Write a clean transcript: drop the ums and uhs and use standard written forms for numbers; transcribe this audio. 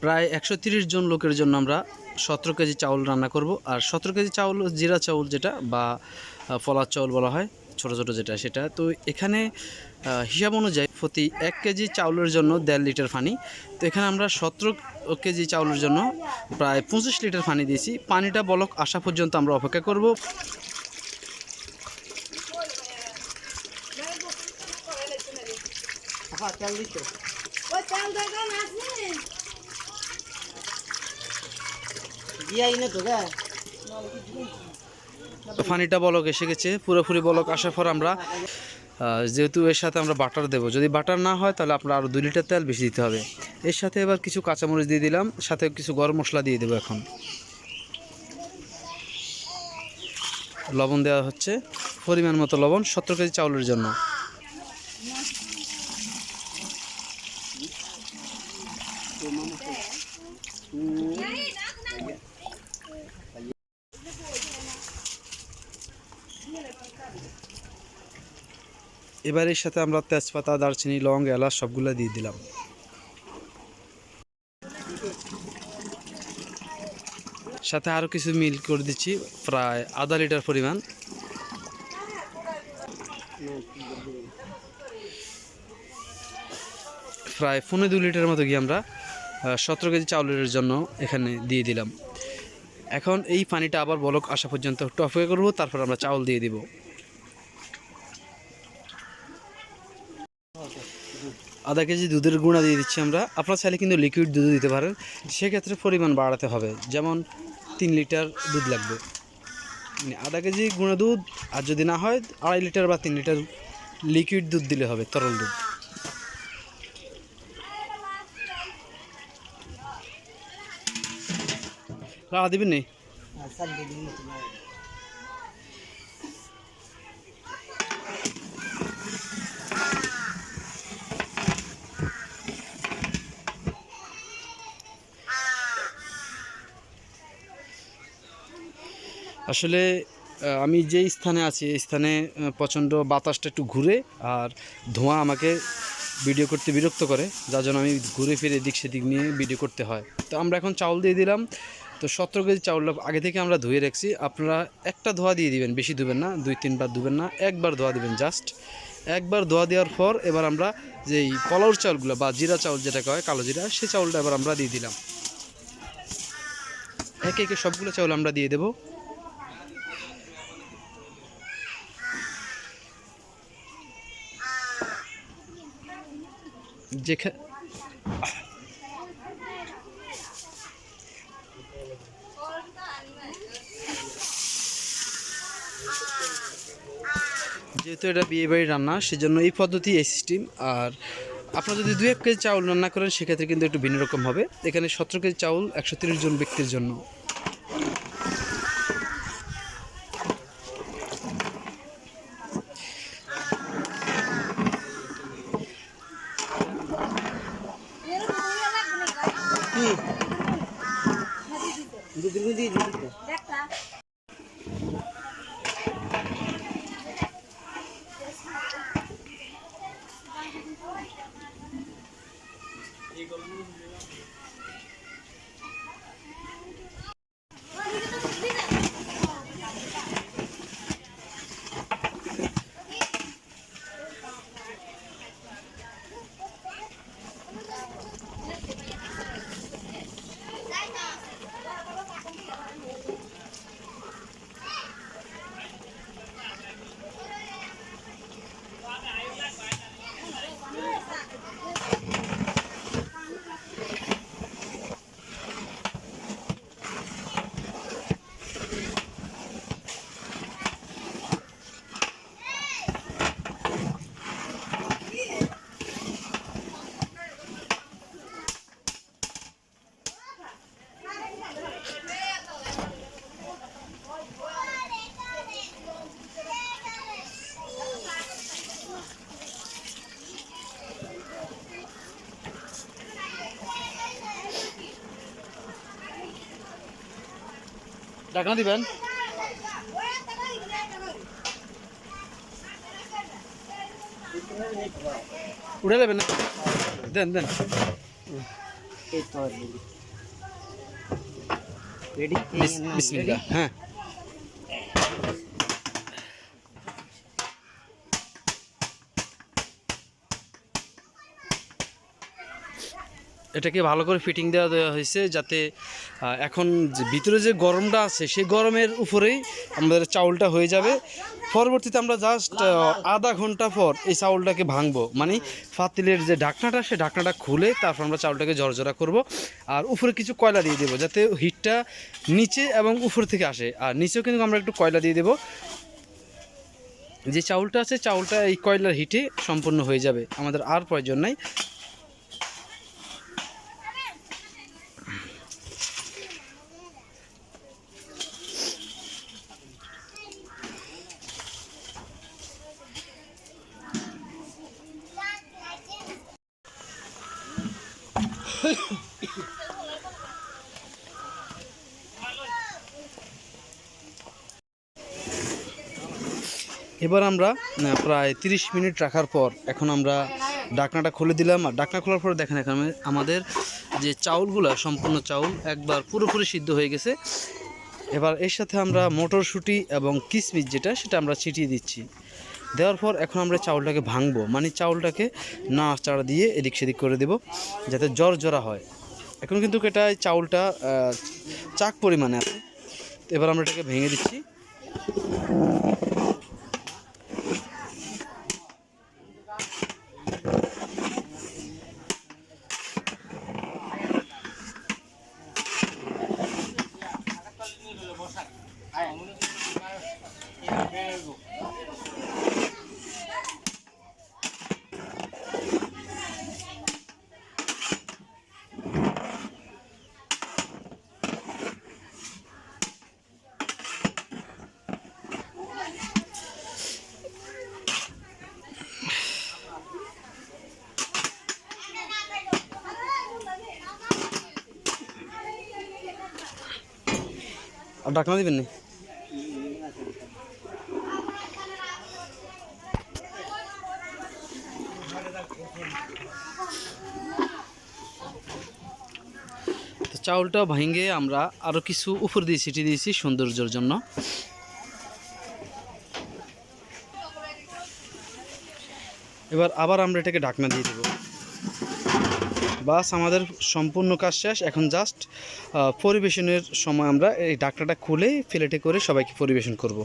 প্রায় 130 জন লোকের জন্য আমরা 17 কেজি চাউল রান্না করব। আর 17 কেজি চাউল জিরা চাউল যেটা বা ফলার চাউল বলা হয়, ছোট ছোট যেটা, সেটা তো এখানে হিসাব অনুযায়ী প্রতি 1 কেজি চাউলের জন্য 1.5 লিটার পানি। তো এখানে আমরা 17 কেজি চাউলের জন্য প্রায় 25 লিটার পানি দিয়েছি। পানিটা বলক আসা পর্যন্ত আমরা অপেক্ষা করব। পানিটা বলক এসে গেছে, পুরোপুরি বলক আসার পর আমরা যেহেতু এর সাথে আমরা বাটার দেবো, যদি বাটার না হয় তাহলে আপনার আরও 2 লিটার তেল বেশি দিতে হবে। এর সাথে এবার কিছু কাঁচামরিচ দিয়ে দিলাম, সাথে কিছু গরম মশলা দিয়ে দেবো। এখন লবণ দেওয়া হচ্ছে, পরিমাণ মতো লবণ 17 কেজি চাউলের জন্য। এবার এর সাথে আমরা তেজপাতা, দারচিনি, লং, এলাচ সবগুলো দিয়ে দিলাম। সাথে আরও কিছু মিল করে দিচ্ছি, প্রায় আধা লিটার পরিমাণ। প্রায় 1.5-2 লিটারের মতো গিয়ে আমরা 17 কেজি চাউলের জন্য এখানে দিয়ে দিলাম। এখন এই পানিটা আবার বলক আসা পর্যন্ত একটু অপেক্ষা করবো, তারপর আমরা চাউল দিয়ে দিব। আধা কেজি দুধের গুঁড়া দিয়ে দিচ্ছি আমরা। আপনারা চাইলে কিন্তু লিকুইড দুধ দিতে পারেন, সেক্ষেত্রে পরিমাণ বাড়াতে হবে। যেমন 3 লিটার দুধ লাগবে, মানে আধা কেজি গুঁড়া দুধ। আর যদি না হয় 2.5 লিটার বা 3 লিটার লিকুইড দুধ দিলে হবে, তরল দুধ। রাড়া দিবেন নি? আসলে আমি যেই স্থানে আছি এই স্থানে প্রচণ্ড বাতাসটা একটু ঘুরে, আর ধোঁয়া আমাকে ভিডিও করতে বিরক্ত করে, যার জন্য আমি ঘুরে ফিরে এদিক সেদিক নিয়ে ভিডিও করতে হয়। তো আমরা এখন চাউল দিয়ে দিলাম। তো 17 কেজি চাউলটা আগে থেকে আমরা ধুয়ে রাখছি। আপনারা একটা ধোয়া দিয়ে দিবেন, বেশি ধুবেন না, 2-3 বার ধুবেন না, একবার ধোয়া দিবেন। জাস্ট একবার ধোয়া দেওয়ার পর এবার আমরা যেই পোলাওর চাউলগুলো বা জিরা চাউল যেটাকে হয়, কালো জিরা, সেই চাউলটা এবার আমরা দিয়ে দিলাম। একে একে সবগুলো চাউল আমরা দিয়ে দেবো। যেখানে যেহেতু এটা বিয়ে বাড়ির রান্না, সেজন্য এই পদ্ধতি, এই সিস্টেম। আর আপনারা যদি 2-1 কেজি চাউল রান্না করেন সেক্ষেত্রে কিন্তু একটু ভিন্ন রকম হবে। এখানে 17 কেজি চাউল 130 জন ব্যক্তির জন্য। ঢাকনা দিবেন। উঠে যাবেন না, দেন দেন। বিসমিল্লাহ। হ্যাঁ, এটাকে ভালো করে ফিটিং দেওয়া হয়েছে যাতে এখন যে ভিতরে যে গরমটা আছে সেই গরমের উপরেই আমাদের চাউলটা হয়ে যাবে। পরবর্তীতে আমরা জাস্ট আধা ঘন্টা পর এই চাউলটাকে ভাঙবো, মানে পাতিলের যে ঢাকনাটা সে ঢাকনাটা খুলে তারপর আমরা চাউলটাকে ঝরঝরা করব। আর উপরে কিছু কয়লা দিয়ে দেবো যাতে হিটটা নিচে এবং উপর থেকে আসে। আর নিচেও কিন্তু আমরা একটু কয়লা দিয়ে দেবো। যে চাউলটা আছে চাউলটা এই কয়লার হিটে সম্পূর্ণ হয়ে যাবে, আমাদের আর প্রয়োজন নাই। এবার আমরা প্রায় 30 মিনিট রাখার পর এখন আমরা ঢাকনাটা খুলে দিলাম। আর ঢাকনা খোলার পর দেখেন এখানে আমাদের যে চাউলগুলো সম্পূর্ণ চাউল একবার পুরোপুরি সিদ্ধ হয়ে গেছে। এবার এর সাথে আমরা মটরশুঁটি এবং কিশমিশ যেটা সেটা আমরা ছিটিয়ে দিচ্ছি। দেওয়ার পর এখন আমরা চাউলটাকে ভাঙবো, মানে চাউলটাকে নাড়াচাড়া দিয়ে এদিক সেদিক করে দেব যাতে জড়জড়া হয়। এখন কিন্তু এটা চাউলটা চাক পরিমাণে আছে। এবার আমরা এটাকে ভেঙে দিচ্ছি। আর ঢাকনা দিবেন না। তো চাউলটা ভেঙে আমরা আরও কিছু উপর দিয়ে ছিটিয়ে দিয়েছি সৌন্দর্যের জন্য। এবার আবার আমরা এটাকে ঢাকনা দিয়ে দেব। বাস আমাদের সম্পূর্ণ কাজ শেষ। এখন জাস্ট পরিবেশনের সময় আমরা এই ঢাকনাটা খুলে প্লেটে করে সবাইকে পরিবেশন করব।